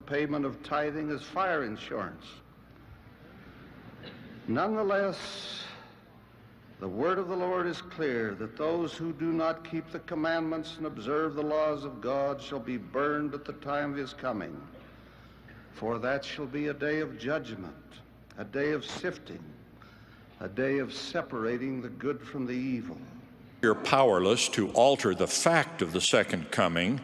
payment of tithing as fire insurance. Nonetheless, the word of the Lord is clear that those who do not keep the commandments and observe the laws of God shall be burned at the time of his coming. For that shall be a day of judgment, a day of sifting, a day of separating the good from the evil. You're powerless to alter the fact of the second coming.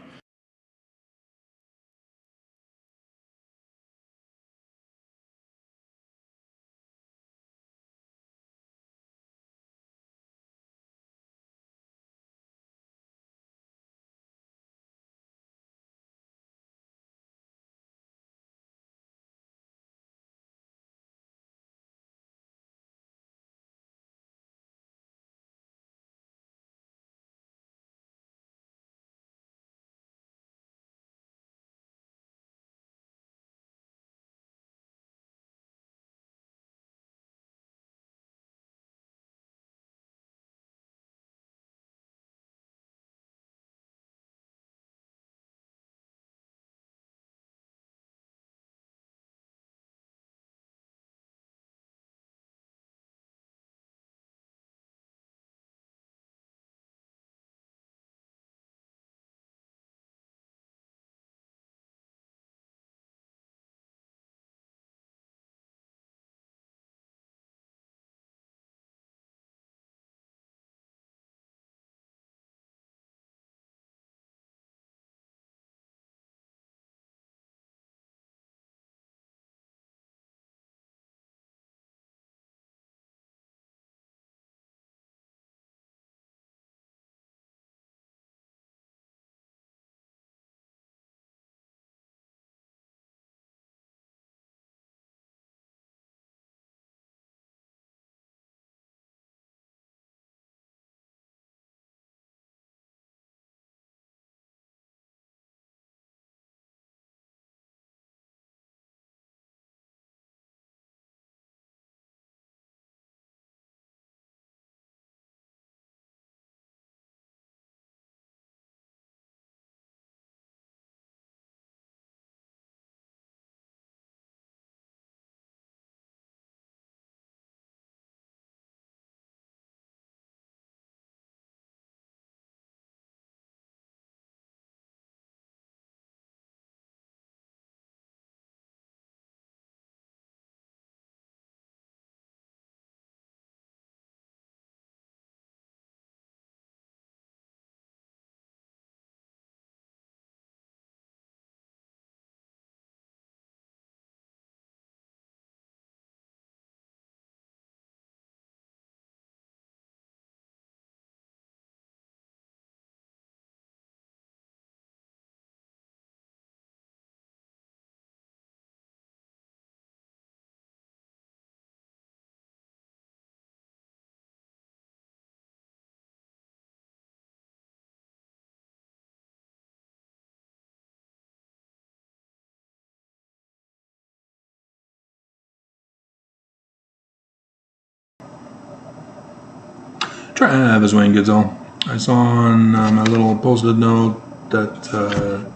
Travis Wayne Goodsall. I saw on my little posted note that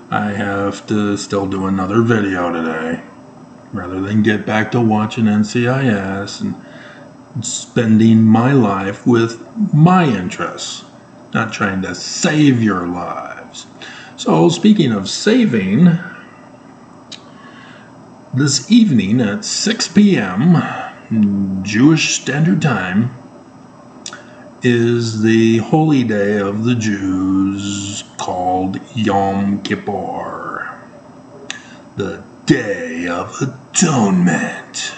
I have to still do another video today, rather than get back to watching NCIS and spending my life with my interests, not trying to save your lives. So, speaking of saving, this evening at 6 p.m. Jewish Standard Time is the holy day of the Jews called Yom Kippur, the Day of Atonement.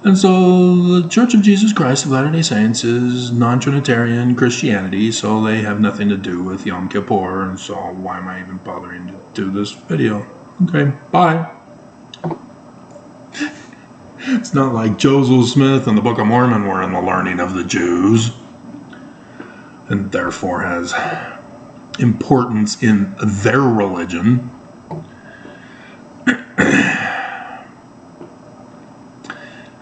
And so the Church of Jesus Christ of Latter-day Saints is non-Trinitarian Christianity, so they have nothing to do with Yom Kippur, and so why am I even bothering to do this video? Okay, bye. It's not like Joseph Smith and the Book of Mormon were in the learning of the Jews, and therefore has importance in their religion.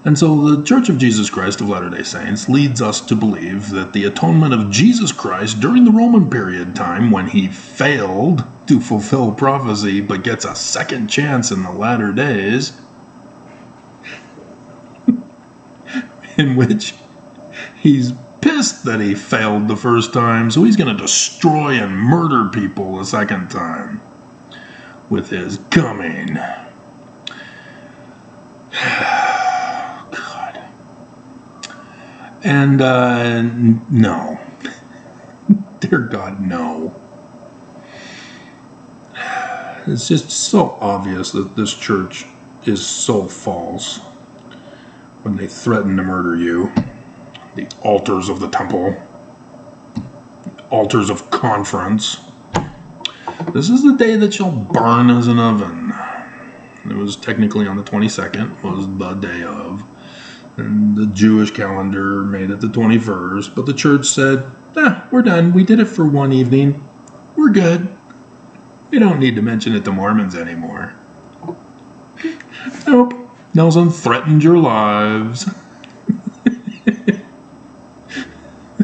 And so the Church of Jesus Christ of Latter-day Saints leads us to believe that the atonement of Jesus Christ during the Roman period time, when he failed to fulfill prophecy but gets a second chance in the latter days, in which he's pissed that he failed the first time, so he's going to destroy and murder people the second time with his coming. God. And no. Dear God, no. It's just so obvious that this church is so false when they threaten to murder you. The altars of the temple, altars of conference. This is the day that shall burn as an oven. It was technically on the 22nd, was the day of. And the Jewish calendar made it the 21st, but the church said, we're done. We did it for one evening. We're good. We don't need to mention it to Mormons anymore. Nope. Nelson threatened your lives.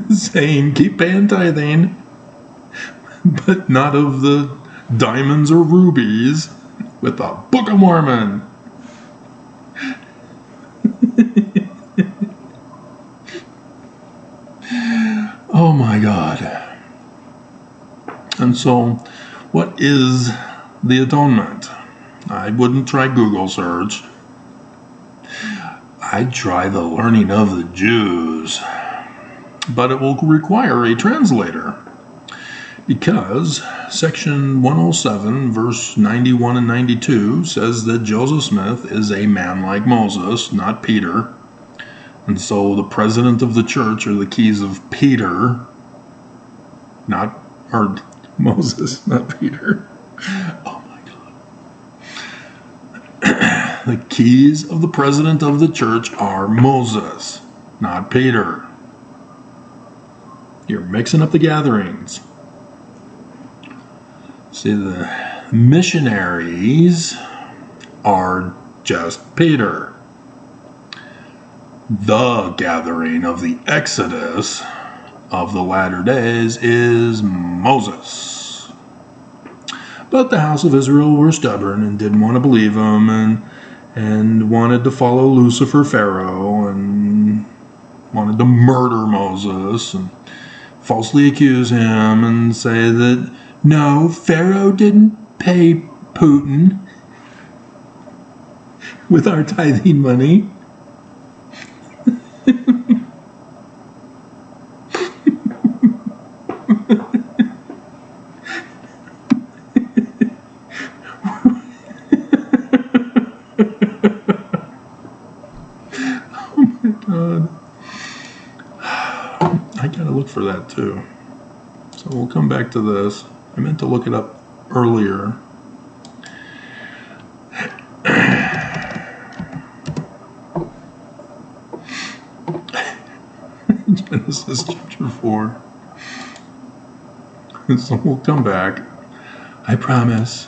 Saying, keep paying tithing, but not of the diamonds or rubies with the Book of Mormon. Oh my God. And so, what is the atonement? I wouldn't try Google search. I'd try the learning of the Jews. But it will require a translator, because section 107, verse 91 and 92 says that Joseph Smith is a man like Moses, not Peter. And so the president of the church are the keys of Peter, or Moses, not Peter. Oh my God. The keys of the president of the church are Moses, not Peter. You're mixing up the gatherings. See, the missionaries are just Peter. The gathering of the Exodus of the latter days is Moses. But the house of Israel were stubborn and didn't want to believe him, and wanted to follow Lucifer Pharaoh, and wanted to murder Moses, and falsely accuse him and say that, no, Pharaoh didn't pay Putin with our tithing money. Oh my God. I gotta look for that too. So we'll come back to this. I meant to look it up earlier. Genesis chapter 4. So we'll come back. I promise.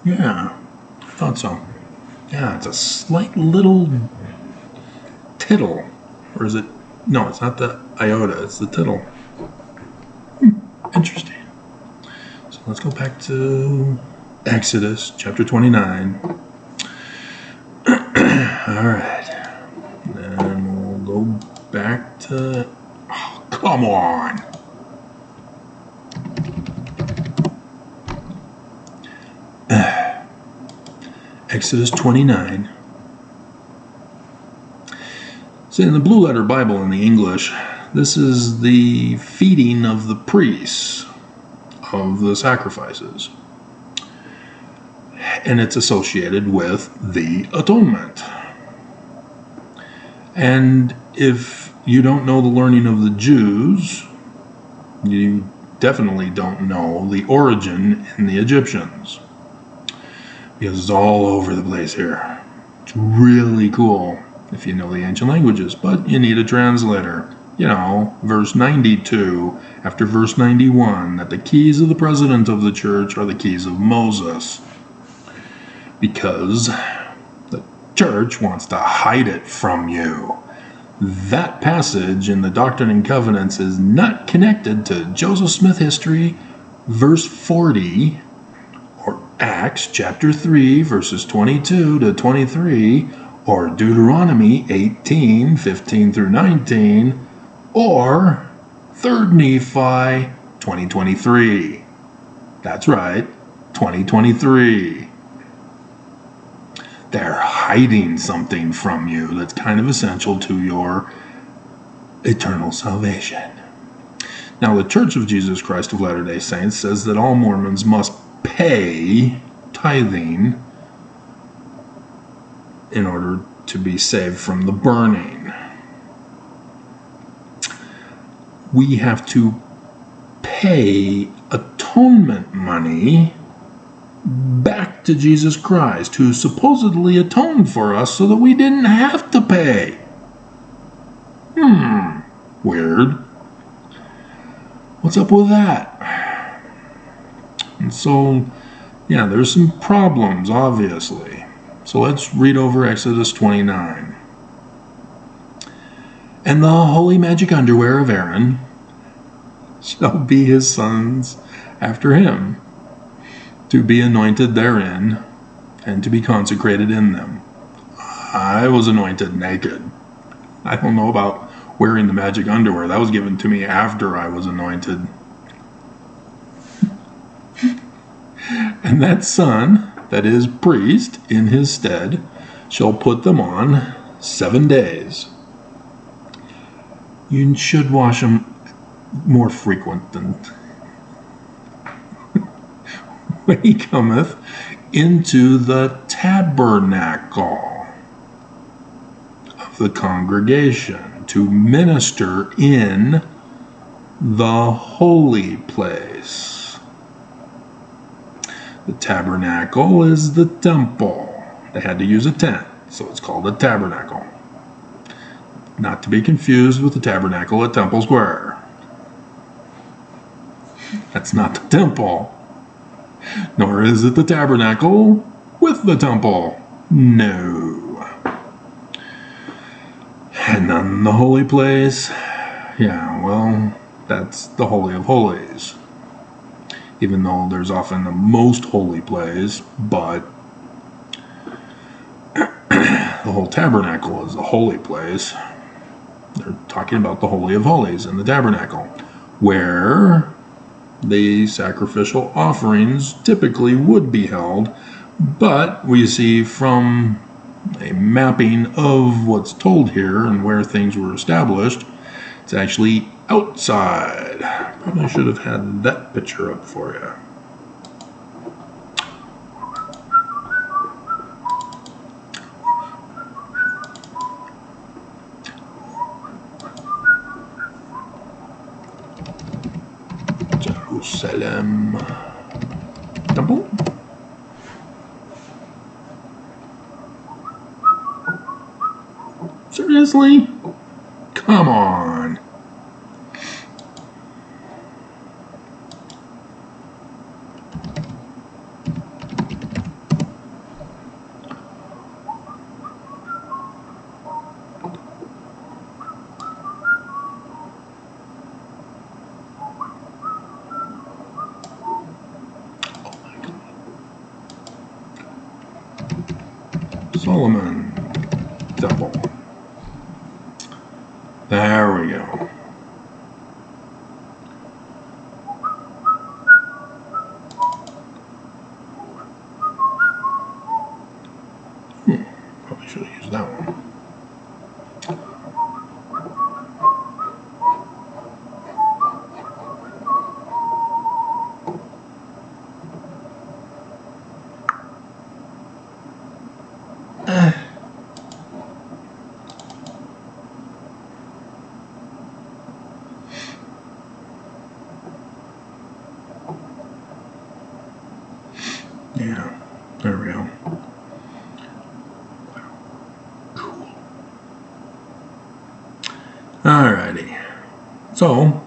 Yeah, I thought so. Yeah, it's a slight little tittle. Or is it? No, it's not the iota, it's the tittle. Interesting. So let's go back to Exodus chapter 29. Alright. Then we'll go back to... Oh, come on! Exodus 29. So in the Blue Letter Bible in the English, this is the feeding of the priests of the sacrifices. And it's associated with the atonement. And if you don't know the learning of the Jews, you definitely don't know the origin in the Egyptians. Because it's all over the place here. It's really cool if you know the ancient languages, but you need a translator. verse 92 after verse 91, that the keys of the president of the church are the keys of Moses. Because the church wants to hide it from you. That passage in the Doctrine and Covenants is not connected to Joseph Smith history, verse 40, or Acts chapter 3, verses 22 to 23, or Deuteronomy 18, 15 through 19, or 3rd Nephi 2023. That's right, 2023. They're hiding something from you that's kind of essential to your eternal salvation. Now, the Church of Jesus Christ of Latter-day Saints says that all Mormons must pay tithing in order to be saved from the burning. We have to pay atonement money back to Jesus Christ, who supposedly atoned for us so that we didn't have to pay. Weird. What's up with that? And so, there's some problems, obviously. So let's read over Exodus 29. And the holy magic underwear of Aaron shall be his sons after him, to be anointed therein, and to be consecrated in them. I was anointed naked. I don't know about wearing the magic underwear. That was given to me after I was anointed. And that son, that is priest, in his stead, shall put them on 7 days. You should wash them more frequent than when he cometh into the tabernacle of the congregation to minister in the holy place. The tabernacle is the temple. They had to use a tent, so it's called a tabernacle. Not to be confused with the tabernacle at Temple Square. That's not the temple. Nor is it the tabernacle with the temple. No. And then the holy place, that's the Holy of Holies. Even though there's often the most holy place, but the whole tabernacle is the holy place. They're talking about the Holy of Holies in the tabernacle, where the sacrificial offerings typically would be held, but we see from a mapping of what's told here and where things were established, it's actually outside. Probably should have had that picture up for you. Jerusalem temple. Seriously? Come on. Solomon temple. There we go. Probably should have used that one. Yeah, there we go. Cool. Alrighty. So,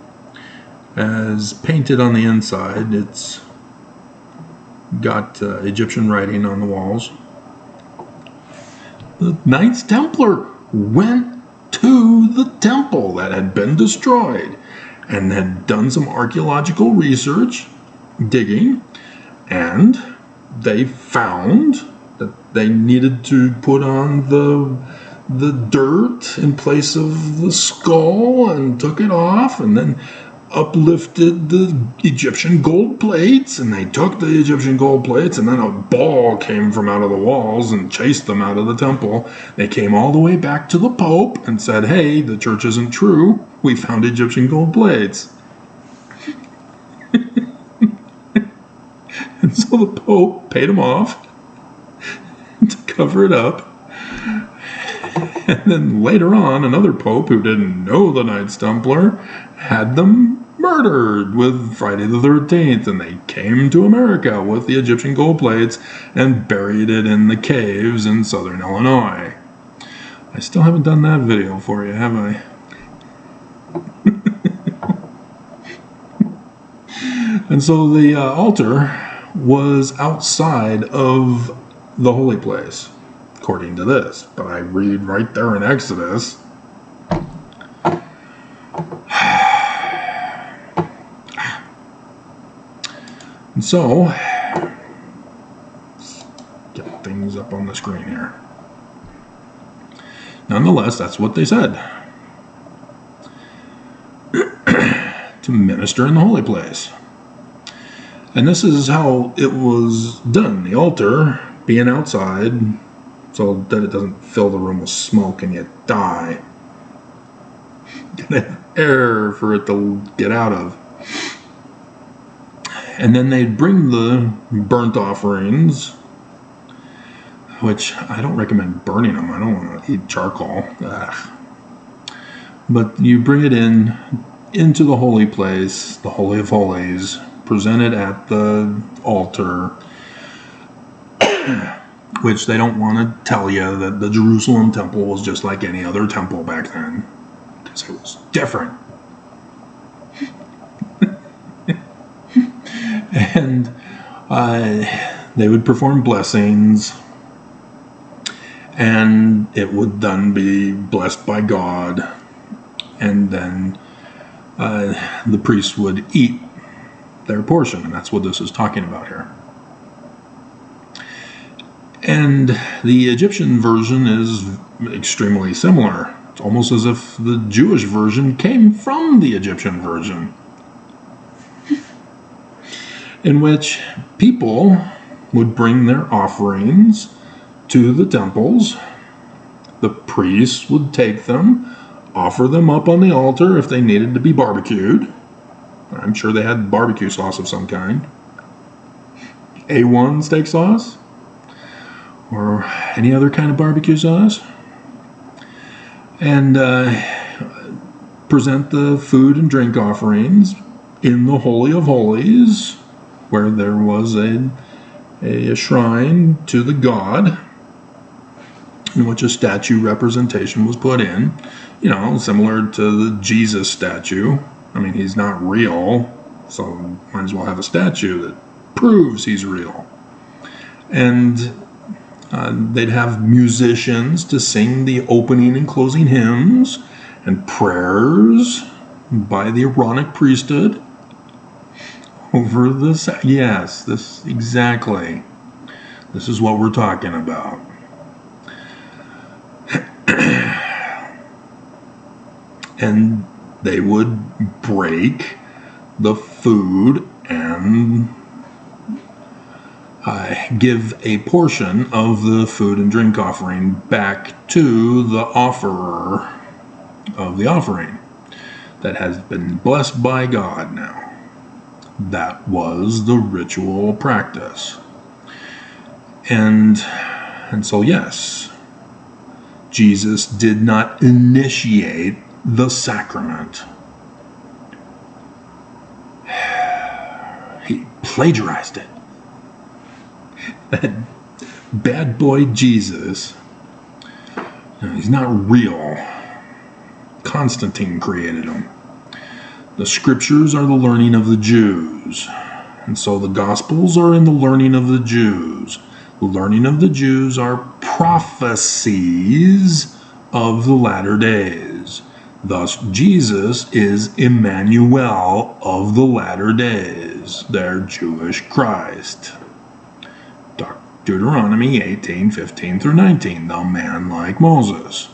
as painted on the inside, it's got Egyptian writing on the walls. The Knights Templar went to the temple that had been destroyed and had done some archaeological research, digging, and they found that they needed to put on the dirt in place of the skull and took it off, and then uplifted the Egyptian gold plates, and they took the Egyptian gold plates, and then a ball came from out of the walls and chased them out of the temple. They came all the way back to the Pope and said, hey, the church isn't true. We found Egyptian gold plates. And so the Pope paid them off to cover it up. And then later on, another Pope who didn't know the Knights Templar had them murdered with Friday the 13th, and they came to America with the Egyptian gold plates and buried it in the caves in southern Illinois. I still haven't done that video for you, have I? And so the altar was outside of the holy place, according to this. But I read right there in Exodus, and so, let's get things up on the screen here. Nonetheless, that's what they said. To minister in the holy place. And this is how it was done. The altar being outside so that it doesn't fill the room with smoke and you die. Get air for it to get out of. And then they'd bring the burnt offerings, which I don't recommend burning them. I don't want to eat charcoal. Ugh. But you bring it into the holy place, the Holy of Holies, present it at the altar, which they don't want to tell you that the Jerusalem temple was just like any other temple back then, because it was different. And they would perform blessings, and it would then be blessed by God, and then the priest would eat their portion, and that's what this is talking about here. And the Egyptian version is extremely similar. It's almost as if the Jewish version came from the Egyptian version, in which people would bring their offerings to the temples. The priests would take them, offer them up on the altar if they needed to be barbecued. I'm sure they had barbecue sauce of some kind. A1 steak sauce, or any other kind of barbecue sauce. And present the food and drink offerings in the Holy of Holies, where there was a shrine to the god, in which a statue representation was put in, similar to the Jesus statue. I mean, he's not real, so might as well have a statue that proves he's real. And they'd have musicians to sing the opening and closing hymns and prayers by the Aaronic priesthood over this. Yes, this exactly. This is what we're talking about. And they would break the food and give a portion of the food and drink offering back to the offerer of the offering that has been blessed by God now. That was the ritual practice. And so, yes, Jesus did not initiate the sacrament. He plagiarized it. That bad boy Jesus, he's not real. Constantine created him. The scriptures are the learning of the Jews. And so the Gospels are in the learning of the Jews. The learning of the Jews are prophecies of the latter days. Thus, Jesus is Emmanuel of the latter days, their Jewish Christ. Deuteronomy 18:15-19, the man like Moses.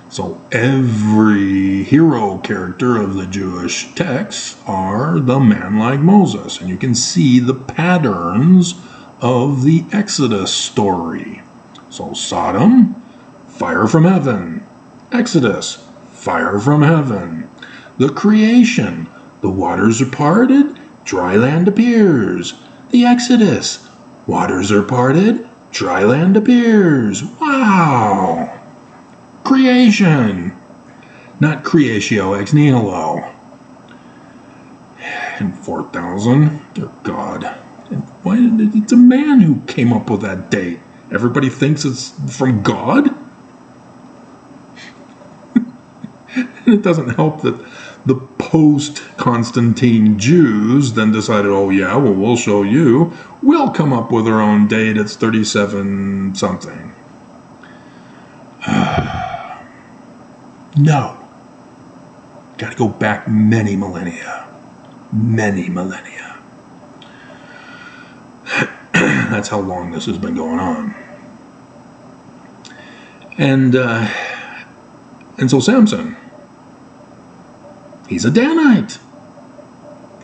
So every hero character of the Jewish texts are the man like Moses. And you can see the patterns of the Exodus story. So Sodom, fire from heaven. Exodus, fire from heaven. The creation, the waters are parted, dry land appears. The Exodus, waters are parted, dry land appears. Wow! Creation, not creatio ex nihilo. And 4,000, dear God. And why? It's a man who came up with that date. Everybody thinks it's from God? And it doesn't help that the post-Constantine Jews then decided, oh yeah, well, we'll show you. We'll come up with our own date. It's 37 something. No. Got to go back many millennia. Many millennia. That's how long this has been going on. And so Samson, he's a Danite.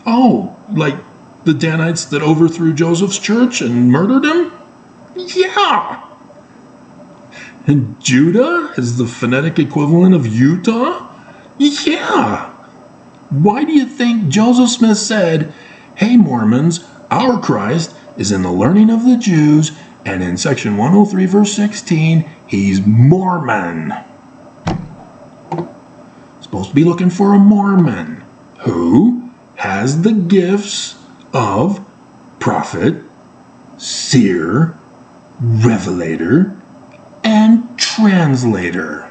Oh, like the Danites that overthrew Joseph's church and murdered him? Yeah. And Judah is the phonetic equivalent of Utah? Yeah. Why do you think Joseph Smith said, hey Mormons, our Christ is in the learning of the Jews, and in section 103 verse 16, he's Mormon. Supposed to be looking for a Mormon who has the gifts of prophet, seer, revelator, and translator.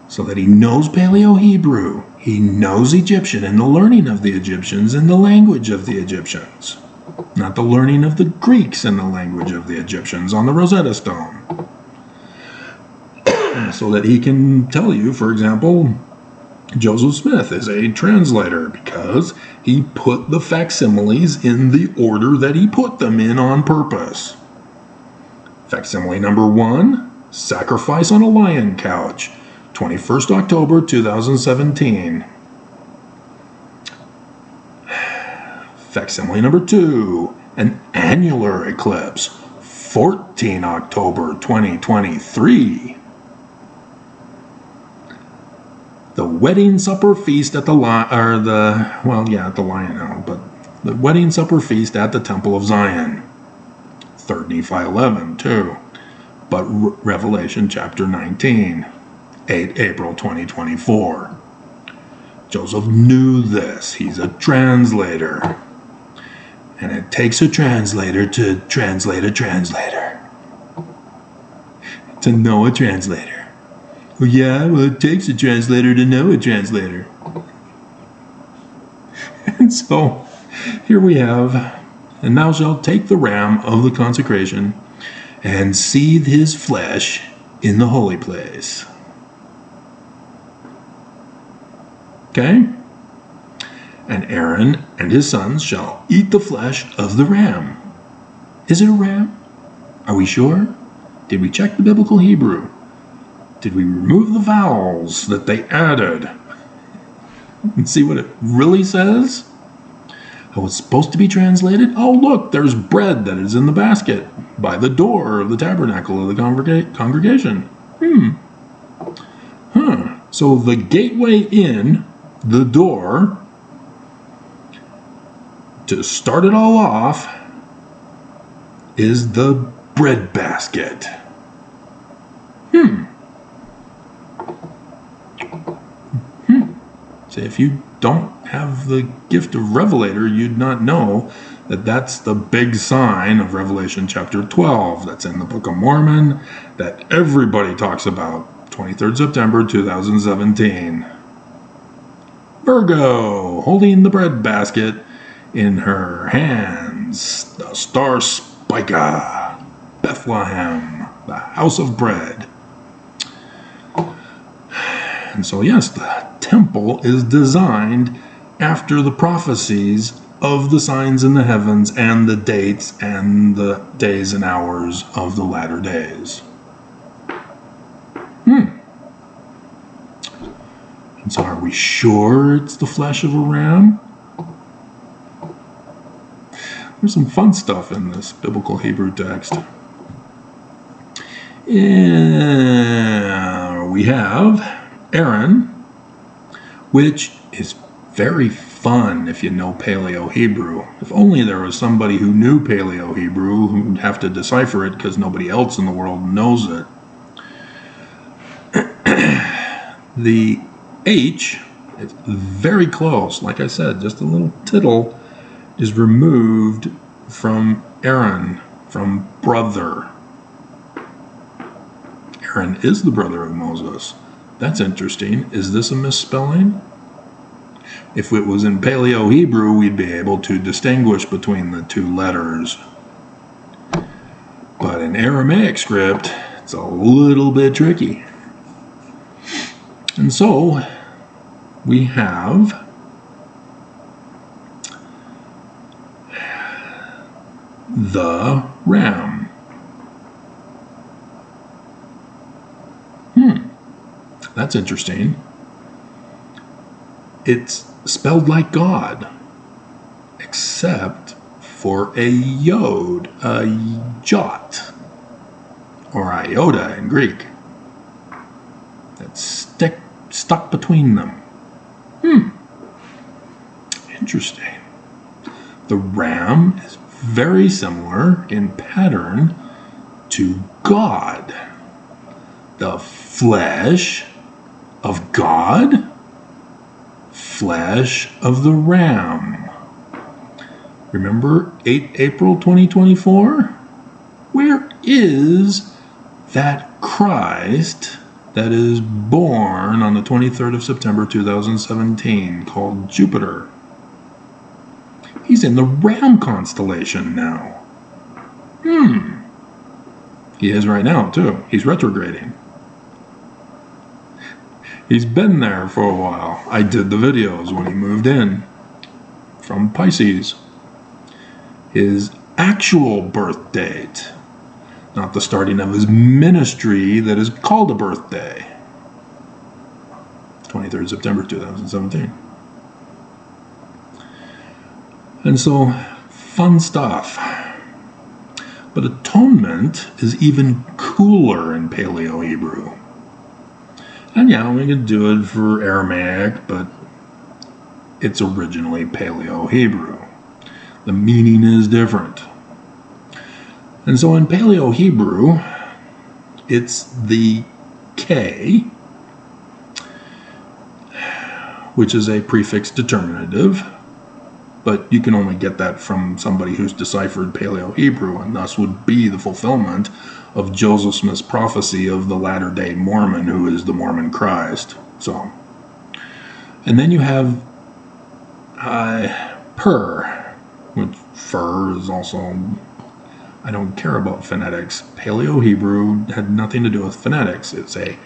So that he knows Paleo-Hebrew, he knows Egyptian and the learning of the Egyptians and the language of the Egyptians. Not the learning of the Greeks and the language of the Egyptians on the Rosetta Stone. So that he can tell you, for example, Joseph Smith is a translator because he put the facsimiles in the order that he put them in on purpose. Facsimile number 1, Sacrifice on a Lion Couch, 21st October 2017. Facsimile number 2, An Annular Eclipse, 14 October 2023. The Wedding Supper Feast at the Lion Owl, but the Wedding Supper Feast at the Temple of Zion. 3rd Nephi 11, too. But Revelation chapter 19, 8 April 2024. Joseph knew this. He's a translator. And it takes a translator to translate a translator. To know a translator. Well, yeah, well, it takes a translator to know a translator. And so, here we have, and thou shalt take the ram of the consecration and seethe his flesh in the holy place. Okay? And Aaron and his sons shall eat the flesh of the ram. Is it a ram? Are we sure? Did we check the biblical Hebrew? Did we remove the vowels that they added? And see what it really says? How it's supposed to be translated? Oh, look, there's bread that is in the basket by the door of the tabernacle of the congregation. So the gateway in, the door, to start it all off, is the bread basket. So if you don't have the gift of Revelator, you'd not know that that's the big sign of Revelation chapter 12 that's in the Book of Mormon that everybody talks about, 23rd September 2017. Virgo, holding the bread basket in her hands. The star spica, Bethlehem, the house of bread. And so, yes, the temple is designed after the prophecies of the signs in the heavens and the dates and the days and hours of the latter days. And so, are we sure it's the flesh of a ram? There's some fun stuff in this biblical Hebrew text. We have Aaron, which is very fun if you know Paleo-Hebrew. If only there was somebody who knew Paleo-Hebrew who'd have to decipher it because nobody else in the world knows it. The H, it's very close. Like I said, just a little tittle is removed from Aaron, from brother. Aaron is the brother of Moses. That's interesting. Is this a misspelling? If it was in Paleo-Hebrew, we'd be able to distinguish between the two letters. But in Aramaic script, it's a little bit tricky. And so, we have the ram. That's interesting. It's spelled like God, except for a yod, a jot, or iota in Greek. That's stuck between them. Interesting. The ram is very similar in pattern to God. The flesh of God, flesh of the ram. Remember 8 April 2024? Where is that Christ that is born on the 23rd of September 2017 called Jupiter? He's in the Ram constellation now. He is right now, too. He's retrograding. He's been there for a while. I did the videos when he moved in from Pisces. His actual birth date, not the starting of his ministry that is called a birthday. 23rd September 2017. And so, fun stuff. But atonement is even cooler in Paleo-Hebrew. And yeah, we could do it for Aramaic, but it's originally Paleo-Hebrew. The meaning is different. And so in Paleo-Hebrew, it's the K, which is a prefix determinative, but you can only get that from somebody who's deciphered Paleo-Hebrew, and thus would be the fulfillment of Joseph Smith's prophecy of the latter-day Mormon, who is the Mormon Christ. So, and then you have per, which fur is also, I don't care about phonetics. Paleo-Hebrew had nothing to do with phonetics. It's a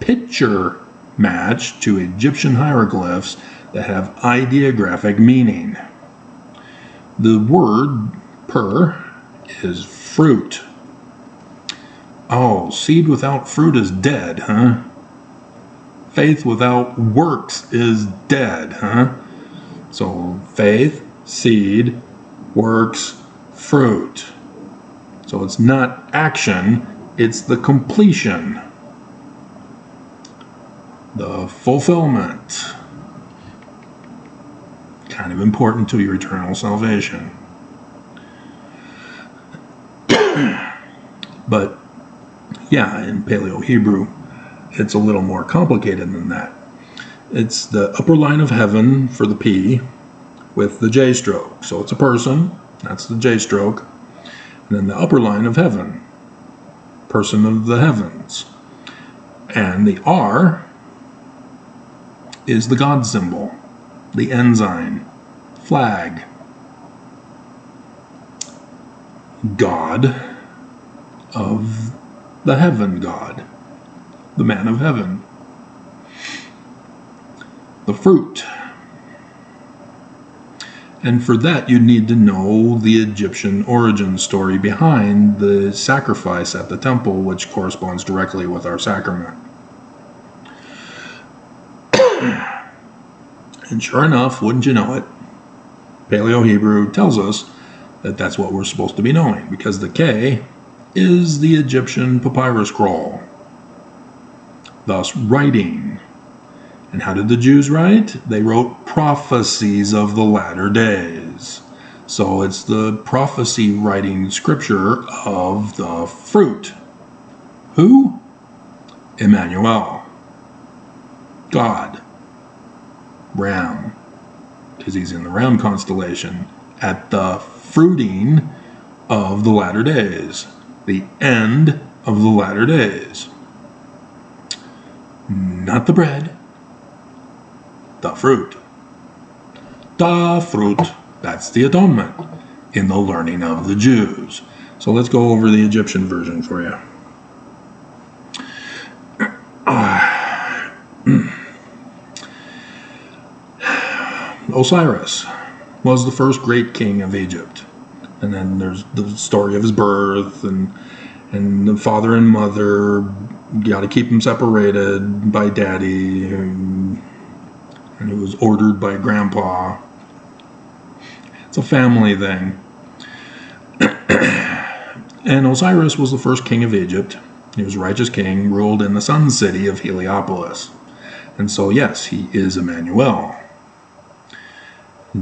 picture match to Egyptian hieroglyphs that have ideographic meaning. The word per is fruit. Oh, seed without fruit is dead, huh? Faith without works is dead, huh? So faith, seed, works, fruit. So it's not action, it's the completion, the fulfillment. Kind of important to your eternal salvation. But yeah, in Paleo-Hebrew, it's a little more complicated than that. It's the upper line of heaven for the P with the J stroke. So it's a person, that's the J stroke. And then the upper line of heaven, person of the heavens. And the R is the God symbol. the ensign, flag. God of the heaven god, the man of heaven. The fruit. And for that, you need to know the Egyptian origin story behind the sacrifice at the temple, which corresponds directly with our sacrament. And sure enough, wouldn't you know it, Paleo-Hebrew tells us that that's what we're supposed to be knowing, because the K is the Egyptian papyrus scroll, thus writing. And how did the Jews write? They wrote prophecies of the latter days. So it's the prophecy writing scripture of the fruit. Who? Emmanuel. God. Ram. Because he's in the Ram constellation at the fruiting of the latter days. The end of the latter days. Not the bread. The fruit. The fruit. That's the atonement in the learning of the Jews. So let's go over the Egyptian version for you. Osiris was the first great king of Egypt. And then there's the story of his birth, and the father and mother got to keep him separated by daddy, and it was ordered by grandpa. It's a family thing. And Osiris was the first king of Egypt. He was a righteous king, ruled in the sun city of Heliopolis. And so, yes, he is Emmanuel.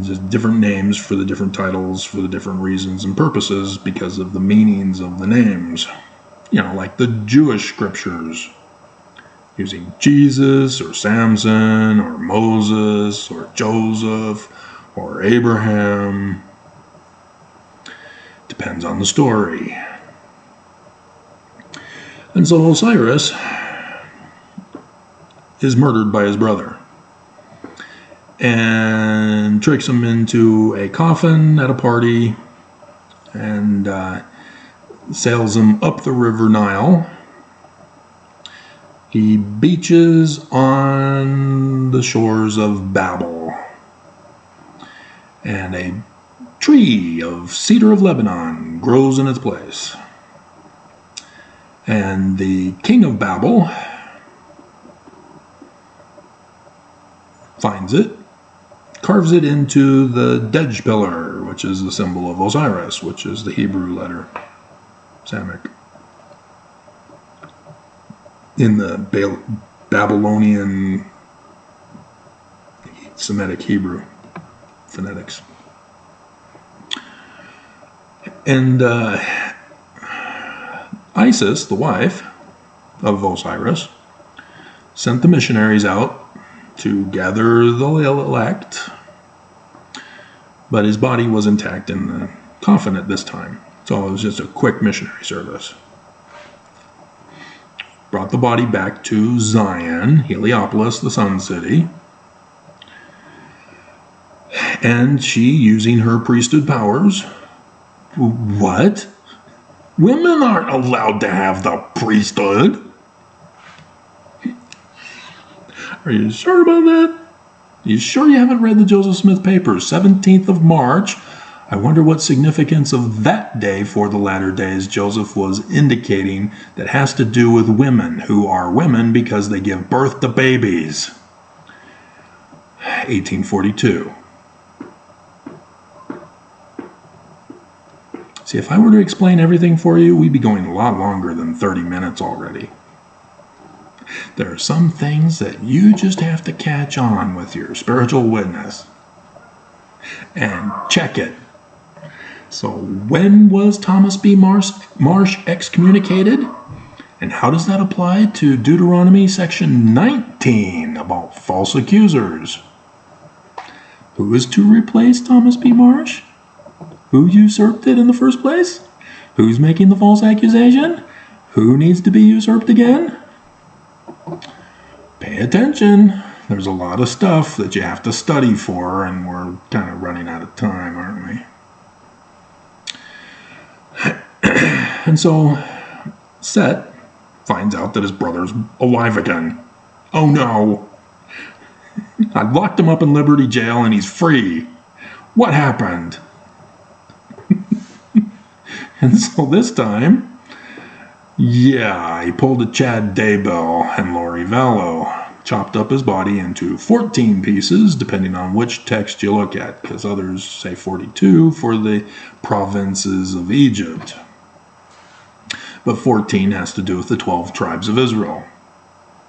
Just different names for the different titles, for the different reasons and purposes, because of the meanings of the names. You know, like the Jewish scriptures, using Jesus or Samson or Moses or Joseph or Abraham. Depends on the story. And so Osiris is murdered by his brother and tricks him into a coffin at a party and sails him up the river Nile. He beaches on the shores of Babel, and a tree of cedar of Lebanon grows in its place. And the king of Babel finds it, carves it into the Dej pillar, which is the symbol of Osiris, which is the Hebrew letter, Samic. In the Babylonian Semitic Hebrew phonetics. And Isis, the wife of Osiris, sent the missionaries out to gather the elect, but his body was intact in the coffin at this time. So it was just a quick missionary service. Brought the body back to Zion, Heliopolis, the sun city. And she, using her priesthood powers, what? Women aren't allowed to have the priesthood. Are you sure about that? You sure you haven't read the Joseph Smith papers? 17th of March. I wonder what significance of that day for the latter days Joseph was indicating that has to do with women who are women because they give birth to babies. 1842. See, if I were to explain everything for you, we'd be going a lot longer than 30 minutes already. There are some things that you just have to catch on with your spiritual witness and check it. So when was Thomas B. Marsh excommunicated? And how does that apply to Deuteronomy section 19 about false accusers? Who is to replace Thomas B. Marsh? Who usurped it in the first place? Who's making the false accusation? Who needs to be usurped again? Pay attention. there's a lot of stuff that you have to study for, and we're kind of running out of time, aren't we? And so Set finds out that his brother's alive again. Oh no! I locked him up in Liberty Jail and he's free. What happened? And so this time, yeah, he pulled a Chad Daybell and Lori Vallow, chopped up his body into 14 pieces, depending on which text you look at, because others say 42 for the provinces of Egypt. But 14 has to do with the 12 tribes of Israel.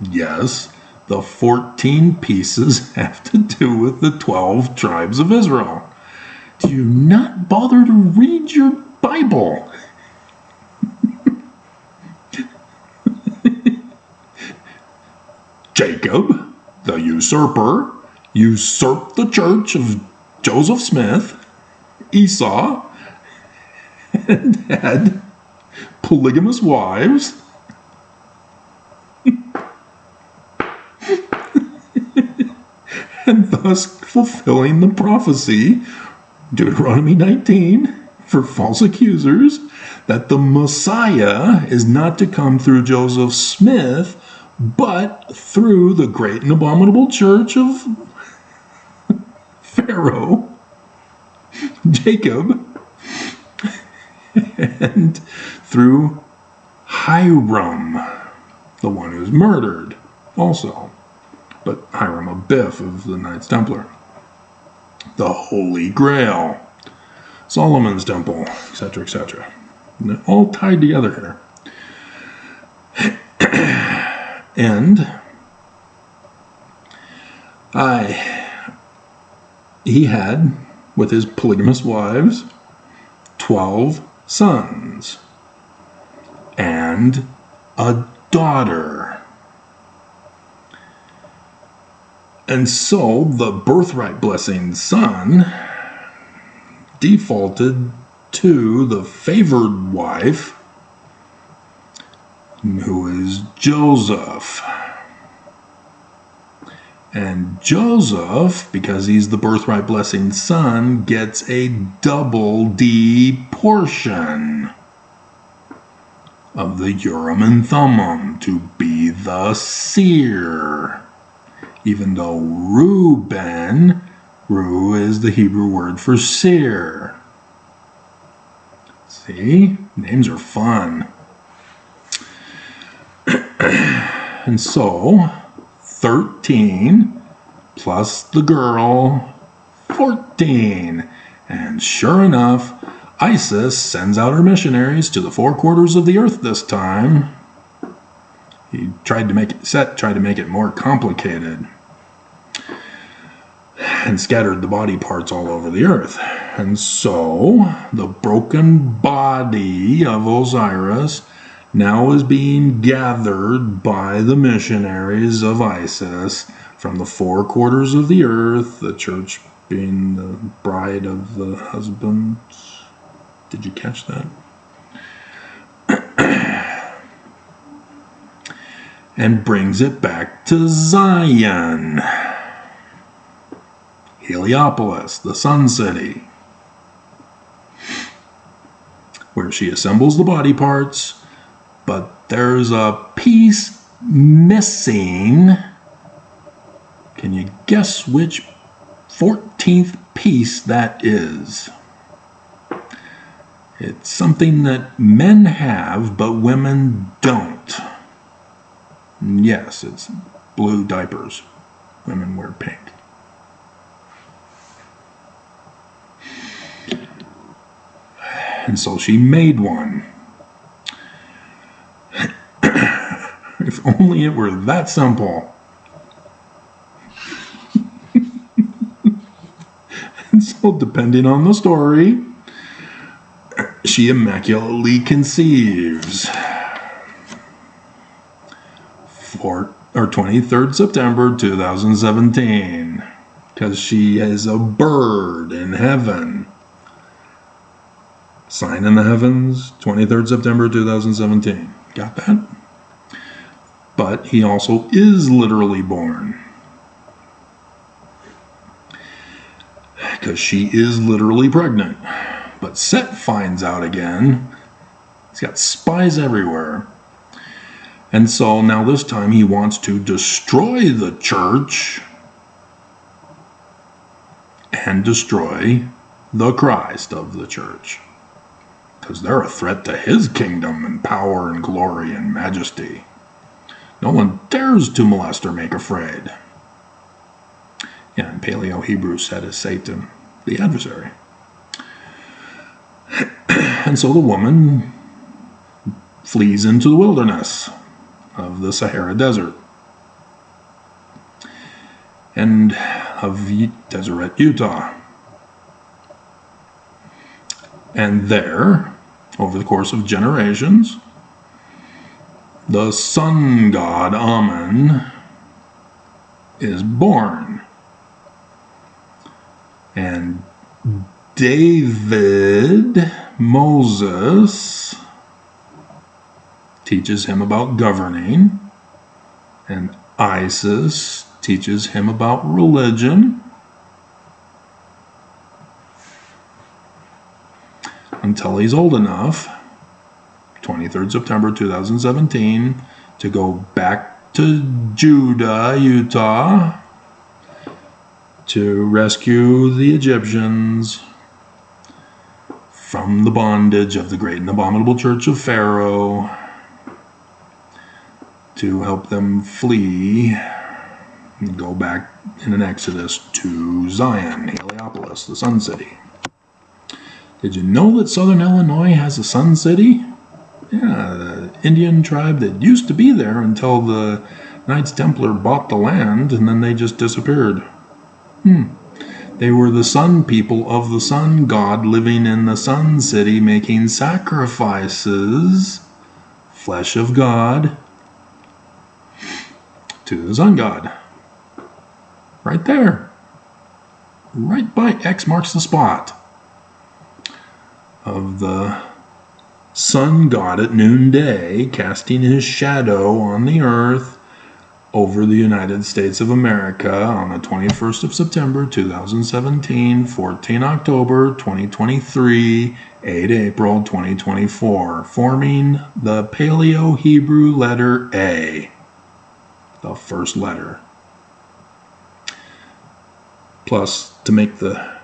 Yes, the 14 pieces have to do with the 12 tribes of Israel. Do you not bother to read your Bible? Jacob, the usurper, usurped the church of Joseph Smith, Esau, and had polygamous wives. And thus fulfilling the prophecy, Deuteronomy 19, for false accusers, that the Messiah is not to come through Joseph Smith, but through the great and abominable church of Pharaoh, Jacob, and through Hiram, the one who's murdered also. But Hiram Abiff of the Knights Templar. The Holy Grail, Solomon's Temple, etc., etc. And they're all tied together here. And he had, with his polygamous wives, 12 sons and a daughter. And so the birthright blessing son defaulted to the favored wife, who is Joseph. And Joseph, because he's the birthright blessing son, gets a double D portion of the Urim and Thummim to be the seer. Even though Reuben, Ru is the Hebrew word for seer. See? Names are fun. And so, 13 plus the girl, 14. And sure enough, Isis sends out her missionaries to the 4 quarters of the earth this time. Set tried to make it more complicated and scattered the body parts all over the earth. And so the broken body of Osiris now is being gathered by the missionaries of Isis from the 4 quarters of the earth, the church being the bride of the husband. Did you catch that? And brings it back to Zion, Heliopolis, the Sun City, where she assembles the body parts, but there's a piece missing. Can you guess which 14th piece that is? It's something that men have, but women don't. Yes, it's blue diapers. Women wear pink. And so she made one. If only it were that simple. And so, depending on the story, she immaculately conceives. 23rd September 2017, because she is a bird in heaven. Sign in the heavens, 23rd September 2017. Got that? But he also is literally born. because she is literally pregnant. But Set finds out again. He's got spies everywhere. And so now this time he wants to destroy the church and destroy the Christ of the church, because they're a threat to his kingdom and power and glory and majesty. No one dares to molest or make afraid. Yeah, in Paleo-Hebrew said as Satan, the adversary. And so the woman flees into the wilderness of the Sahara Desert and of Deseret, Utah. And there, over the course of generations, the sun god Amun is born. And David, Moses, teaches him about governing, and Isis teaches him about religion, until he's old enough, 23rd September 2017, to go back to Judah, Utah, to rescue the Egyptians from the bondage of the great and abominable church of Pharaoh, to help them flee and go back in an exodus to Zion, Heliopolis, the Sun City. Did you know that Southern Illinois has a Sun City? Yeah, the Indian tribe that used to be there until the Knights Templar bought the land, and then they just disappeared. They were the sun people of the sun god living in the Sun City, making sacrifices, flesh of God, to the sun god. Right there. Right by X marks the spot of the sun god at noonday, casting his shadow on the earth over the United States of America on the 21st of September 2017, 14 October 2023, 8 April 2024, forming the Paleo-Hebrew letter A, the first letter. Plus, to make the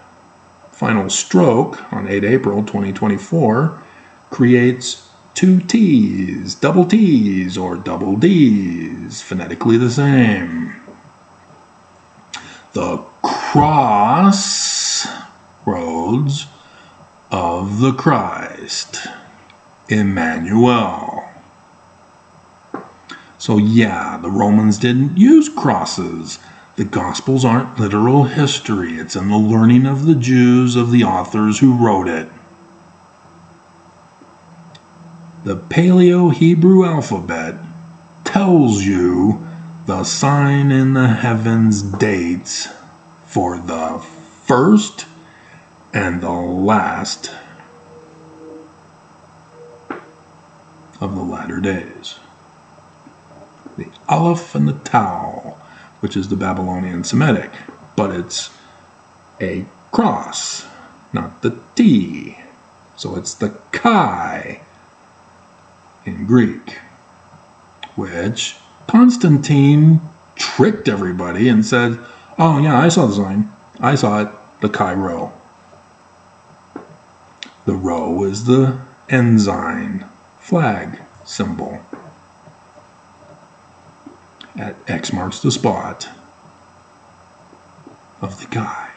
final stroke on 8 April 2024, creates two T's, double T's, or double D's, phonetically the same. The crossroads of the Christ, Emmanuel. So yeah, the Romans didn't use crosses. The Gospels aren't literal history. It's in the learning of the Jews, of the authors who wrote it. The Paleo-Hebrew alphabet tells you the sign in the heavens dates for the first and the last of the latter days. The Aleph and the Tau, which is the Babylonian Semitic, but it's a cross, not the T. So it's the Chi in Greek, which Constantine tricked everybody and said, oh yeah, I saw the sign. I saw it, the Chi Rho. The Rho is the ensign, flag symbol. At X marks the spot of the Chi.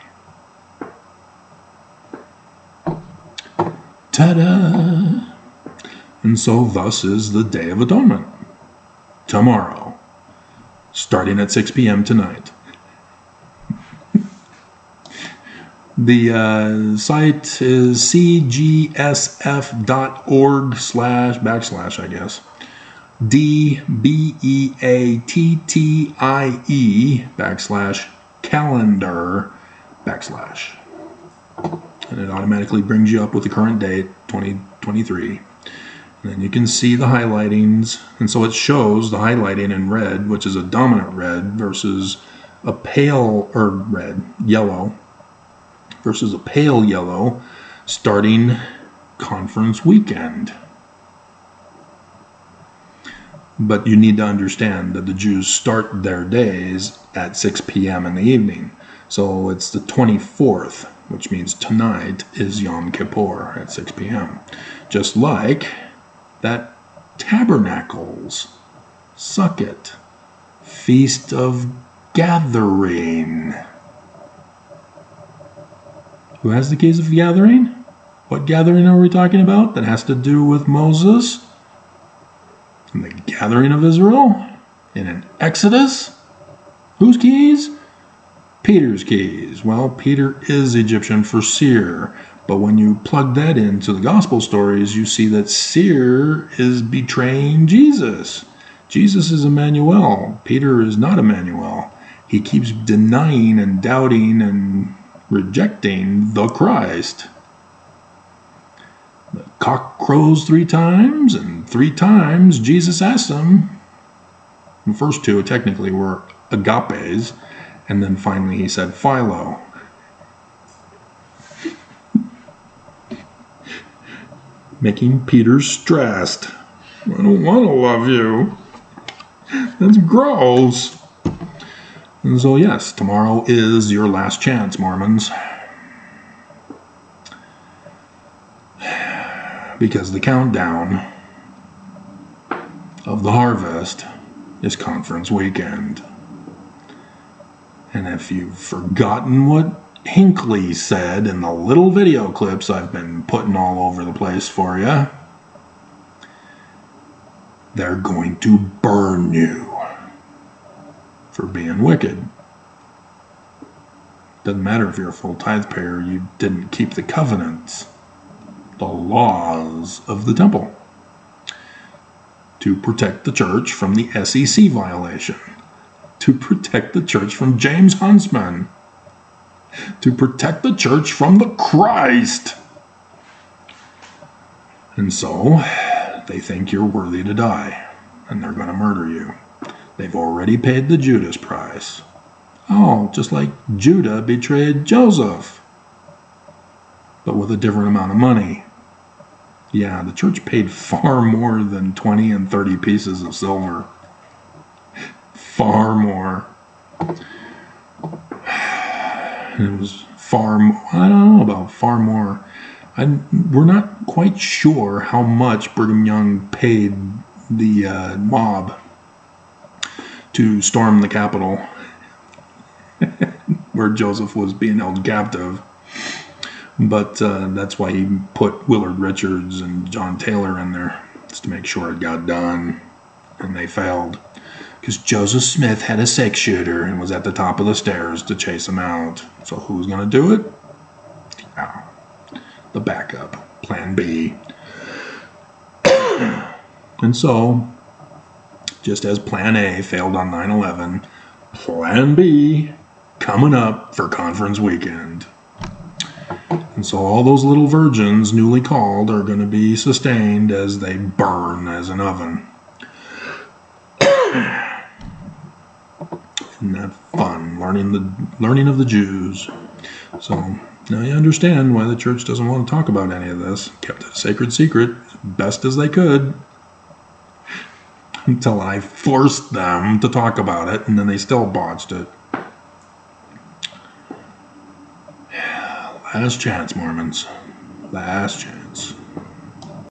Ta-da! And so thus is the Day of Atonement. Tomorrow. Starting at 6 p.m. tonight. The site is cgsf.org// I guess. DBEATTIE /calendar / and it automatically brings you up with the current date, 2023. And then you can see the highlightings, and so it shows the highlighting in red, which is a dominant red, versus a pale, or red, yellow, versus a pale yellow starting conference weekend. But you need to understand that the Jews start their days at 6 p.m. in the evening. So it's the 24th, which means tonight is Yom Kippur at 6 p.m. Just like that Tabernacles, Sukkot, Feast of Gathering. Who has the keys of gathering? What gathering are we talking about that has to do with Moses and the gathering of Israel in an Exodus? Whose keys? Peter's keys. Well, Peter is Egyptian for seer, but when you plug that into the gospel stories, you see that seer is betraying Jesus. Jesus is Emmanuel. Peter is not Emmanuel. He keeps denying and doubting and rejecting the Christ. The cock crows 3 times, and 3 times Jesus asked him. The first 2 technically were agapes, and then finally he said philo. Making Peter stressed. I don't want to love you. That's gross. And so yes, tomorrow is your last chance, Mormons. Because the countdown of the harvest is conference weekend. And if you've forgotten what Hinckley said in the little video clips I've been putting all over the place for you, they're going to burn you for being wicked. Doesn't matter if you're a full tithe payer, you didn't keep the covenants, the laws of the temple, to protect the church from the SEC violation, to protect the church from James Huntsman, to protect the church from the Christ. And so they think you're worthy to die, and they're going to murder you. They've already paid the Judas price. Oh, just like Judah betrayed Joseph, but with a different amount of money. Yeah, the church paid far more than 20 and 30 pieces of silver. Far more. It was far more. I don't know about far more. We're not quite sure how much Brigham Young paid the mob to storm the Capitol where Joseph was being held captive. But that's why he put Willard Richards and John Taylor in there, just to make sure it got done. And they failed. Because Joseph Smith had a six shooter and was at the top of the stairs to chase him out. So who's going to do it? Oh, the backup, Plan B. And so, just as Plan A failed on 9/11, Plan B coming up for conference weekend. And so all those little virgins, newly called, are going to be sustained as they burn as an oven. Isn't that fun, learning of the Jews? So now you understand why the church doesn't want to talk about any of this. Kept it a sacred secret as best as they could until I forced them to talk about it, and then they still botched it. Last chance, Mormons. Last chance.